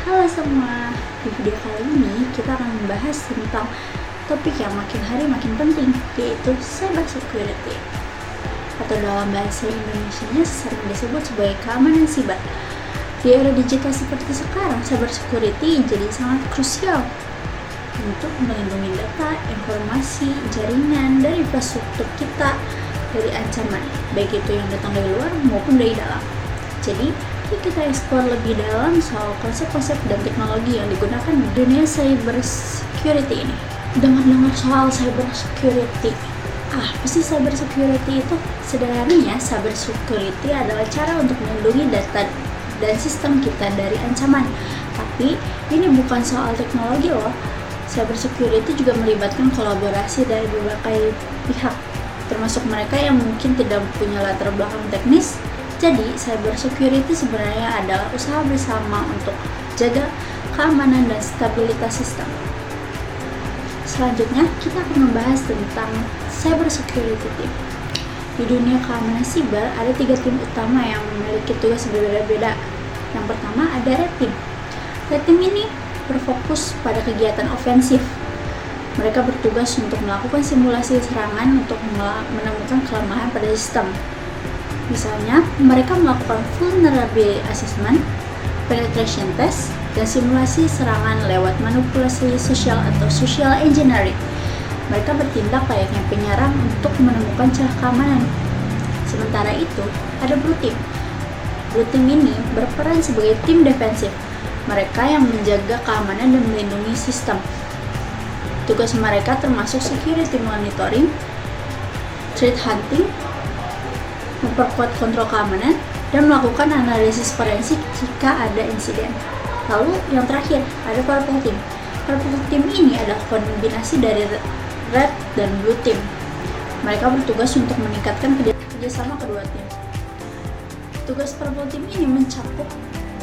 Halo semua, di video kali ini kita akan membahas tentang topik yang makin hari makin penting, yaitu cyber security, atau dalam bahasa Indonesianya sering disebut sebagai keamanan siber. Di era digital seperti sekarang, cyber security jadi sangat krusial untuk melindungi data, informasi, jaringan, dan infrastruktur kita dari ancaman, baik itu yang datang dari luar maupun dari dalam. Jadi, kita explore lebih dalam soal konsep-konsep dan teknologi yang digunakan di dunia cyber security ini. Dengar-dengar soal cyber security, apa sih cyber security itu? Sederhananya, cyber security adalah cara untuk melindungi data dan sistem kita dari ancaman. Tapi, ini bukan soal teknologi loh. Cyber security juga melibatkan kolaborasi dari berbagai pihak, termasuk mereka yang mungkin tidak punya latar belakang teknis. Jadi, cyber security sebenarnya adalah usaha bersama untuk jaga keamanan dan stabilitas sistem. Selanjutnya, kita akan membahas tentang cyber security team. Di dunia keamanan siber, ada 3 tim utama yang memiliki tugas berbeda-beda. Yang pertama ada Red Team. Red Team ini berfokus pada kegiatan ofensif. Mereka bertugas untuk melakukan simulasi serangan untuk menemukan kelemahan pada sistem. Misalnya, mereka melakukan vulnerability assessment, penetration test, dan simulasi serangan lewat manipulasi sosial atau social engineering. Mereka bertindak layaknya penyerang untuk menemukan celah keamanan. Sementara itu, ada Blue Team. Blue Team ini berperan sebagai tim defensif. Mereka yang menjaga keamanan dan melindungi sistem. Tugas mereka termasuk security monitoring, threat hunting, memperkuat kontrol keamanan, dan melakukan analisis forensik jika ada insiden. Lalu yang terakhir, ada Purple Team. Purple Team ini adalah kombinasi dari Red dan Blue Team. Mereka bertugas untuk meningkatkan kerjasama kedua tim. Tugas Purple Team ini mencakup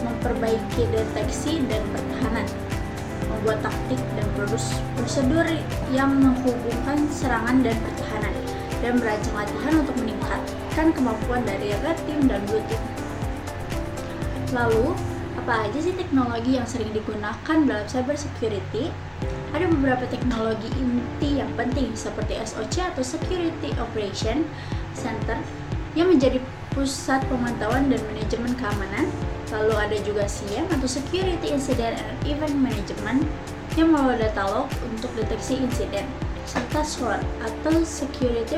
memperbaiki deteksi dan pertahanan, membuat taktik dan prosedur yang menghubungkan serangan dan pertahanan, dan merancang latihan untuk meningkatkan kemampuan dari Red Team dan Blue Team. Lalu, apa aja sih teknologi yang sering digunakan dalam cyber security? Ada beberapa teknologi inti yang penting seperti SOC atau Security Operation Center yang menjadi pusat pemantauan dan manajemen keamanan. Lalu ada juga SIEM atau Security Incident and Event Management yang mengelola data log untuk deteksi insiden, serta SWOT atau Security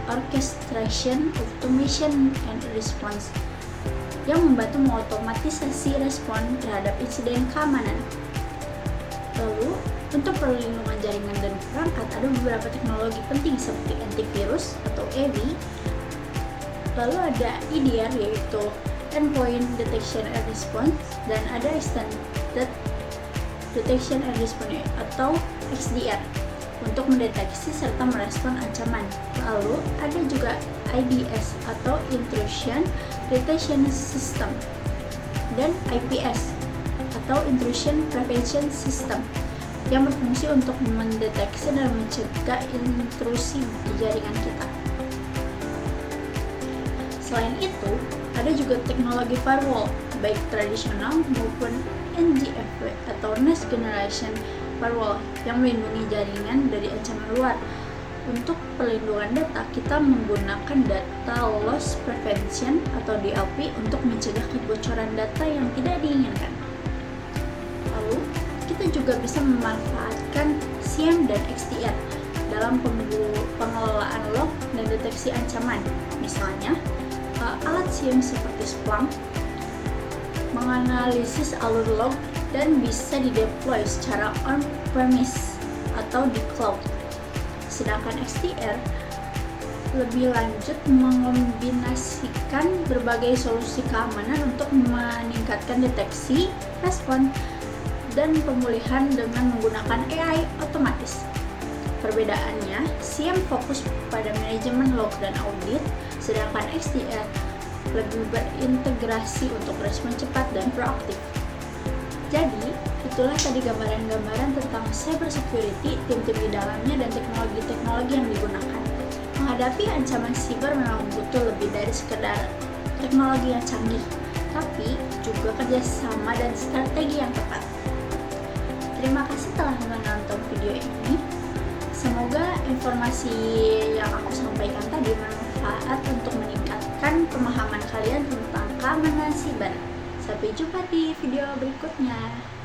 Orchestration, Automation and Response yang membantu mengotomatisasi respon terhadap insiden keamanan. Lalu, untuk perlindungan jaringan dan perangkat ada beberapa teknologi penting seperti antivirus atau EV. Lalu ada EDR yaitu Endpoint Detection and Response, dan ada Extended Detection and Response atau XDR untuk mendeteksi serta merespon ancaman. Lalu ada juga IDS atau Intrusion Detection System dan IPS atau Intrusion Prevention System yang berfungsi untuk mendeteksi dan mencegah intrusi di jaringan kita. Selain itu, ada juga teknologi firewall, baik tradisional maupun NGFW atau Next Generation Firewall yang melindungi jaringan dari ancaman luar. Untuk perlindungan data, kita menggunakan Data Loss Prevention atau DLP untuk mencegah kebocoran data yang tidak diinginkan. Lalu, kita juga bisa memanfaatkan SIEM dan XDR dalam pengelolaan log dan deteksi ancaman. Misalnya, alat SIEM seperti Splunk menganalisis alur log dan bisa dideploy secara on-premise atau di cloud. Sedangkan XDR lebih lanjut mengombinasikan berbagai solusi keamanan untuk meningkatkan deteksi, respon, dan pemulihan dengan menggunakan AI otomatis. Perbedaannya, SIEM fokus pada manajemen log dan audit, sedangkan XDR lebih berintegrasi untuk respon cepat dan proaktif. Jadi, itulah tadi gambaran-gambaran tentang cyber security, tim-tim di dalamnya, dan teknologi-teknologi yang digunakan. Menghadapi ancaman siber memang butuh lebih dari sekedar teknologi yang canggih, tapi juga kerjasama dan strategi yang tepat. Terima kasih telah menonton video ini. Semoga informasi yang aku sampaikan tadi bermanfaat untuk meningkatkan pemahaman kalian tentang keamanan siber. Sampai jumpa di video berikutnya.